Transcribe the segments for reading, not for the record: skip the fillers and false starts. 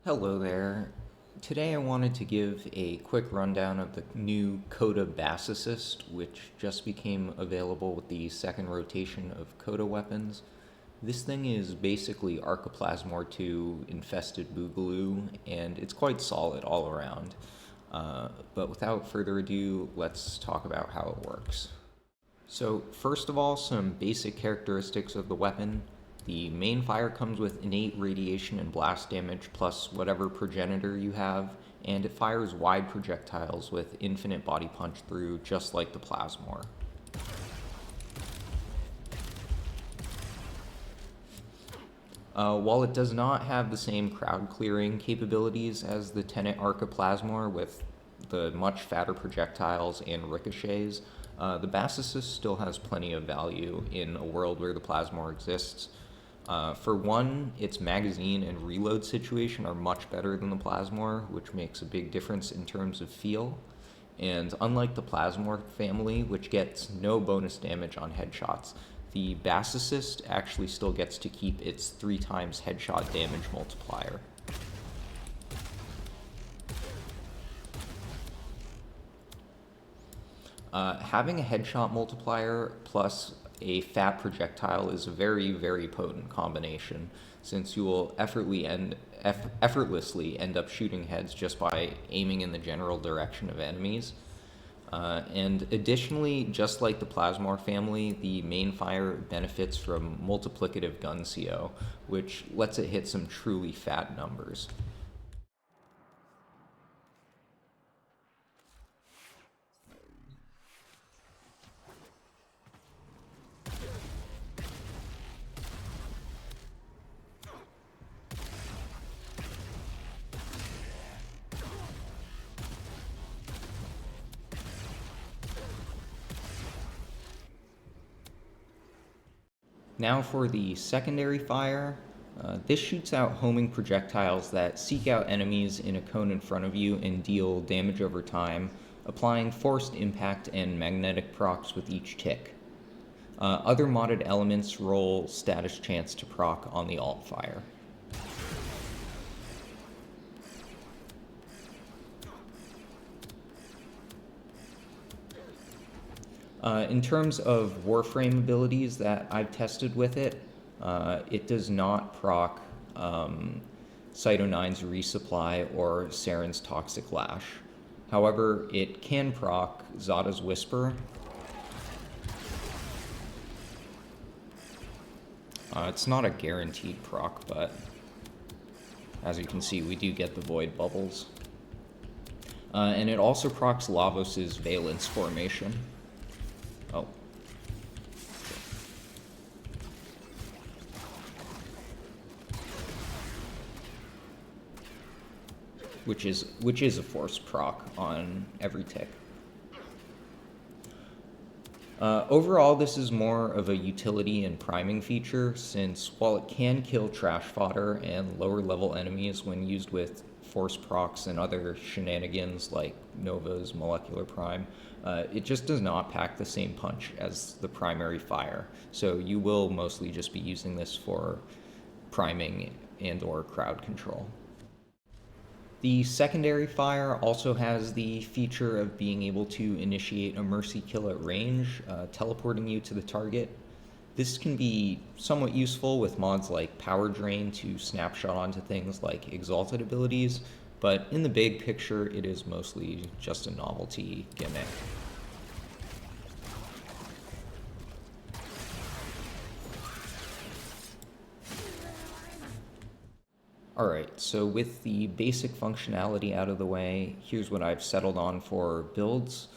Hello there. Today I wanted to give a quick rundown of the new Coda Bassocyst, which just became available with the second rotation of Coda weapons. This thing is basically Arca Plasmor 2 Infested Boogaloo, and it's quite solid all around. But without further ado, let's talk about how it works. So first of all, some basic characteristics of the weapon. The main fire comes with innate radiation and blast damage plus whatever progenitor you have, and it fires wide projectiles with infinite body punch through, just like the Plasmor. While it does not have the same crowd clearing capabilities as the Tenet Arca Plasmor with the much fatter projectiles and ricochets, the Bassocyst still has plenty of value in a world where the Plasmor exists. For one, its magazine and reload situation are much better than the Plasmor, which makes a big difference in terms of feel. And unlike the Plasmor family, which gets no bonus damage on headshots, the Bassocyst actually still gets to keep its 3 times headshot damage multiplier. Having a headshot multiplier plus a fat projectile is a very, very potent combination, since you will effortlessly end up shooting heads just by aiming in the general direction of enemies. And additionally, just like the Plasmor family, the main fire benefits from multiplicative GunCO, which lets it hit some truly fat numbers. Now for the secondary fire. This shoots out homing projectiles that seek out enemies in a cone in front of you and deal damage over time, applying forced impact and magnetic procs with each tick. Other modded elements roll status chance to proc on the Altfire. In terms of Warframe abilities that I've tested with it, it does not proc Cyto 9's Resupply or Saren's Toxic Lash. However, it can proc Zada's Whisper. It's not a guaranteed proc, but as you can see, we do get the Void Bubbles. And it also procs Lavos' Valence Formation. Oh. Which is a forced proc on every tick. Overall, this is more of a utility and priming feature, since while it can kill trash fodder and lower level enemies when used with force procs and other shenanigans like Nova's Molecular Prime, it just does not pack the same punch as the primary fire. So you will mostly just be using this for priming and or crowd control. The secondary fire also has the feature of being able to initiate a mercy kill at range, teleporting you to the target. This can be somewhat useful with mods like Power Drain to snapshot onto things like Exalted abilities, but in the big picture, it is mostly just a novelty gimmick. Alright, so with the basic functionality out of the way, here's what I've settled on for builds.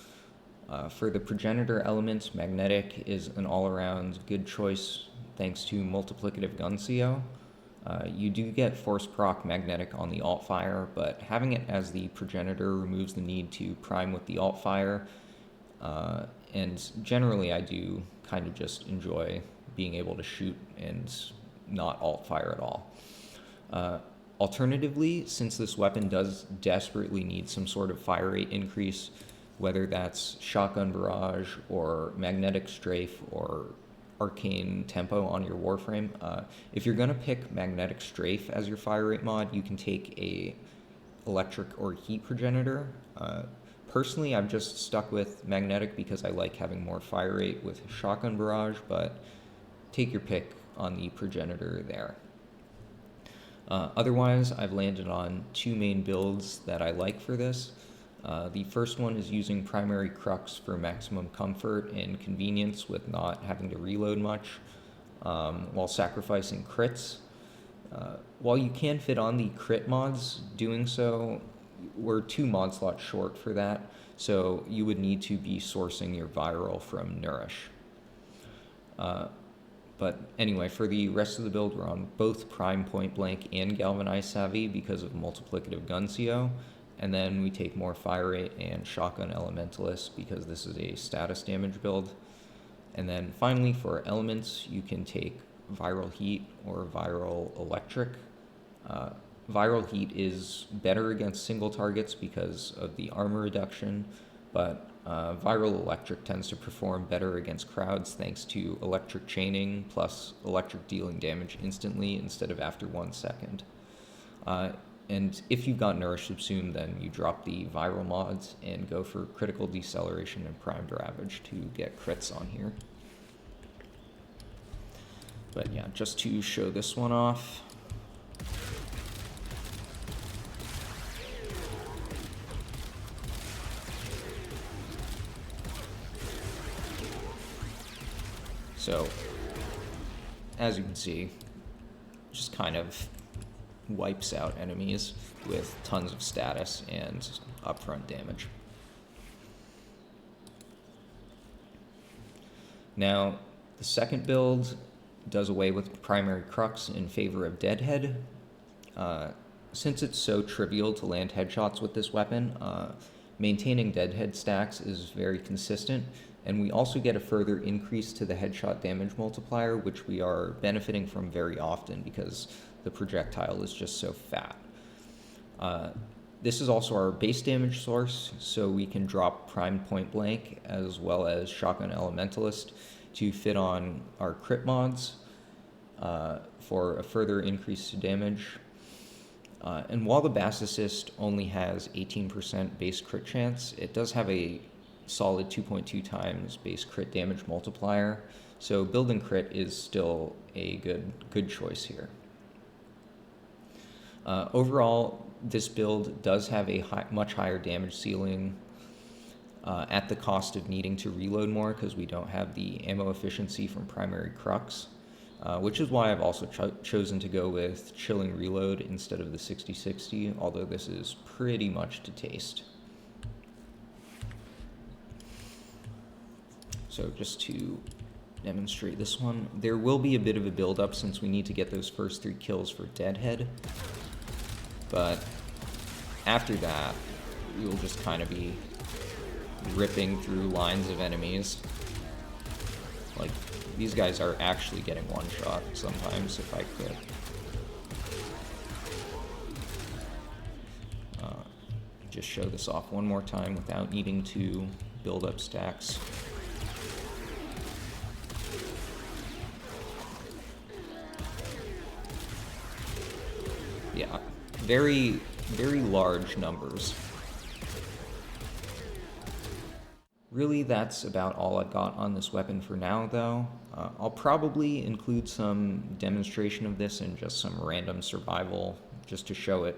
For the progenitor elements, magnetic is an all-around good choice thanks to multiplicative GunCO. You do get force proc magnetic on the Altfire, but having it as the progenitor removes the need to prime with the Altfire, and generally I do kind of just enjoy being able to shoot and not Altfire at all. Alternatively, since this weapon does desperately need some sort of fire rate increase, whether that's shotgun barrage or magnetic strafe or arcane tempo on your Warframe. If you're going to pick Magnetic Strafe as your fire rate mod, you can take a electric or heat progenitor. Personally, I've just stuck with magnetic because I like having more fire rate with shotgun barrage, but take your pick on the progenitor there. Otherwise, I've landed on two main builds that I like for this. The first one is using primary Crux for maximum comfort and convenience with not having to reload much, while sacrificing crits. While you can fit on the crit mods, doing so, we're 2 mod slots short for that, so you would need to be sourcing your viral from Nourish. But anyway, for the rest of the build, we're on both Prime Point Blank and Galvanized Savvy because of multiplicative GunCO, and then we take more fire rate and Shotgun Elementalist because this is a status damage build. And then finally, for elements, you can take Viral Heat or Viral Electric. Viral Heat is better against single targets because of the armor reduction, but Viral Electric tends to perform better against crowds thanks to electric chaining plus electric dealing damage instantly instead of after 1 second. And if you've got Nourish Subsumed, then you drop the viral mods and go for critical deceleration and primed ravage to get crits on here. But yeah, just to show this one off. So, as you can see, just kind of wipes out enemies with tons of status and upfront damage. Now, the second build does away with primary Crux in favor of Deadhead. Since it's so trivial to land headshots with this weapon, maintaining Deadhead stacks is very consistent, and we also get a further increase to the headshot damage multiplier, which we are benefiting from very often because the projectile is just so fat. This is also our base damage source, so we can drop Prime Point Blank as well as Shotgun Elementalist to fit on our crit mods for a further increase to damage. And while the Bassocyst only has 18% base crit chance, it does have a solid 2.2 times base crit damage multiplier, so building crit is still a good choice here. Overall, this build does have a much higher damage ceiling at the cost of needing to reload more because we don't have the ammo efficiency from primary Crux, which is why I've also chosen to go with Chilling Reload instead of the 60/60, although this is pretty much to taste. So just to demonstrate this one, there will be a bit of a build-up since we need to get those first 3 kills for Deadhead, but after that, we will just kind of be ripping through lines of enemies. Like, these guys are actually getting one-shot sometimes if I could. Just show this off one more time without needing to build up stacks. Yeah, very, very large numbers. Really, that's about all I've got on this weapon for now, though. I'll probably include some demonstration of this in just some random survival, just to show it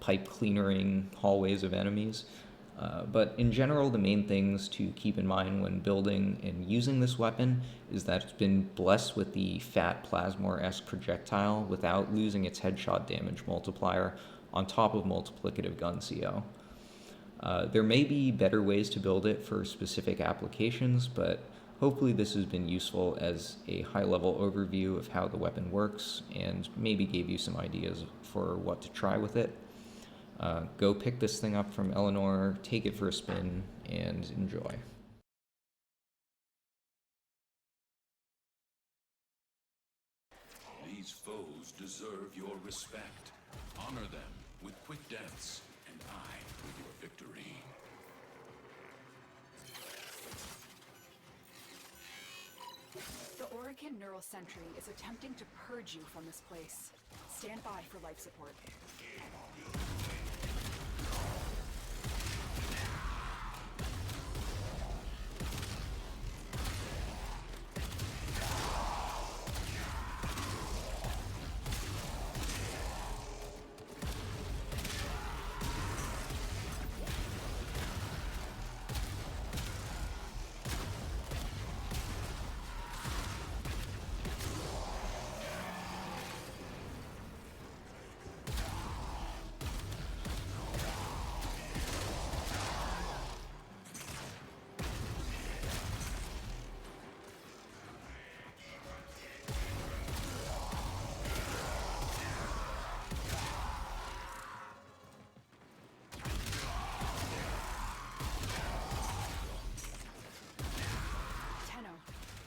pipe cleanering hallways of enemies. But in general, the main things to keep in mind when building and using this weapon is that it's been blessed with the fat Plasmor-esque projectile without losing its headshot damage multiplier on top of multiplicative GunCO. There may be better ways to build it for specific applications, but hopefully this has been useful as a high-level overview of how the weapon works and maybe gave you some ideas for what to try with it. Go pick this thing up from Eleanor, take it for a spin, and enjoy. These foes deserve your respect. Honor them with quick deaths, and I with your victory. The Orokin Neural Sentry is attempting to purge you from this place. Stand by for life support.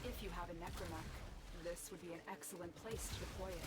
If you have a necromech, this would be an excellent place to deploy it.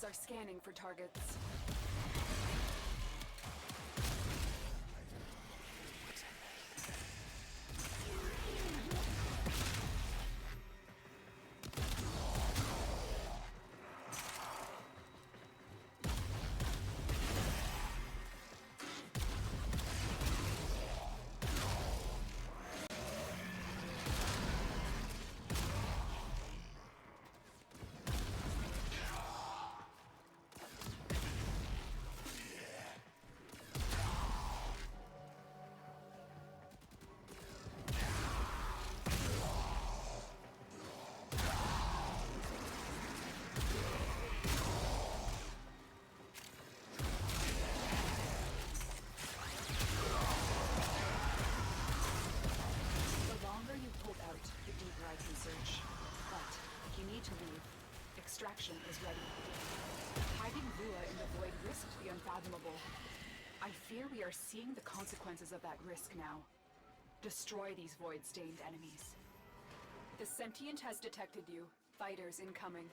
Are scanning for targets. is ready. Hiding Lua in the void risked the unfathomable. I fear we are seeing the consequences of that risk now. Destroy these void-stained enemies. The sentient has detected you. Fighters incoming.